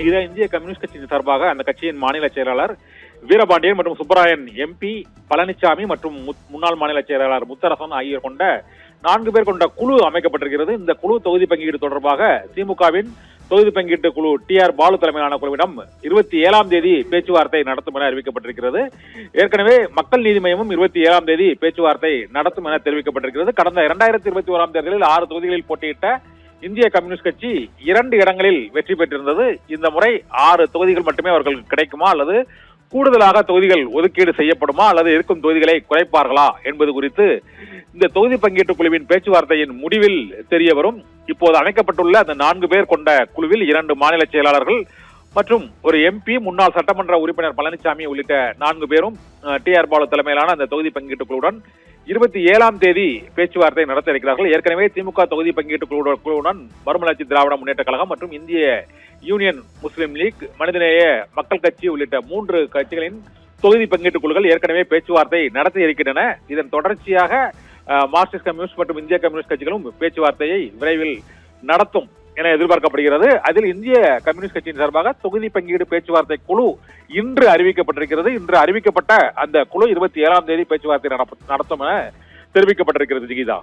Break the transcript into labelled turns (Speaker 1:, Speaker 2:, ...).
Speaker 1: இதுதான் இந்திய கம்யூனிஸ்ட் கட்சியின் சார்பாக அந்த கட்சியின் மாநில செயலாளர் வீரபாண்டியன் மற்றும் சுப்பராயன் எம்பி, பழனிசாமி மற்றும் முன்னாள் மாநில செயலாளர் முத்தரசன் ஆகியோர் கொண்ட 4 பேர் கொண்ட குழு அமைக்கப்பட்டிருக்கிறது. இந்த குழு தொகுதி பங்கீடு தொடர்பாக திமுகவின் தொகுதி பங்கீட்டு குழு TR பாலு தலைமையிலான குழுவிடம் 27ஆம் தேதி பேச்சுவார்த்தை நடத்தும் என அறிவிக்கப்பட்டிருக்கிறது. ஏற்கனவே மக்கள் நீதி மய்யமும் 27ஆம் தேதி பேச்சுவார்த்தை நடத்தும் என தெரிவிக்கப்பட்டிருக்கிறது. கடந்த 2021ஆம் தேர்தலில் 6 தொகுதிகளில் போட்டியிட்ட இந்திய கம்யூனிஸ்ட் கட்சி 2 இடங்களில் வெற்றி பெற்றிருந்தது. இந்த முறை 6 தொகுதிகள் மட்டுமே அவர்களுக்கு கிடைக்குமா அல்லது கூடுதலாக தொகுதிகள் ஒதுக்கீடு செய்யப்படுமா அல்லது இருக்கும் தொகுதிகளை குறைப்பார்களா என்பது குறித்து இந்த தொகுதி பங்கீட்டு குழுவின் பேச்சுவார்த்தையின் முடிவில் தெரிய வரும். இப்போது அமைக்கப்பட்டுள்ள அந்த 4 பேர் கொண்ட குழுவில் 2 மாநில செயலாளர்கள் மற்றும் ஒரு MP, முன்னாள் சட்டமன்ற உறுப்பினர் பழனிசாமி உள்ளிட்ட 4 பேரும் TR பாலு தலைமையிலான அந்த தொகுதி பங்கீட்டு குழுவுடன் 27ஆம் தேதி பேச்சுவார்த்தை நடத்த இருக்கிறார்கள். ஏற்கனவே திமுக தொகுதி பங்கீட்டு குழுவுடன் மறுமலர்ச்சி திராவிட முன்னேற்ற கழகம் மற்றும் இந்திய யூனியன் முஸ்லிம் லீக், மனிதநேய மக்கள் கட்சி உள்ளிட்ட 3 கட்சிகளின் தொகுதி பங்கீட்டு குழுக்கள் ஏற்கனவே பேச்சுவார்த்தை நடத்தி இருக்கின்றன. இதன் தொடர்ச்சியாக மார்க்சிஸ்ட் கம்யூனிஸ்ட் மற்றும் இந்திய கம்யூனிஸ்ட் கட்சிகளும் பேச்சுவார்த்தையை விரைவில் நடத்தும் என எதிர்பார்க்கப்படுகிறது. அதில் இந்திய கம்யூனிஸ்ட் கட்சியின் சார்பாக தொகுதி பங்கீடு பேச்சுவார்த்தை குழு இன்று அறிவிக்கப்பட்டிருக்கிறது. இன்று அறிவிக்கப்பட்ட அந்த குழு 27ஆம் தேதி பேச்சுவார்த்தை நடத்தும் என தெரிவிக்கப்பட்டிருக்கிறது. ஜிகிதா.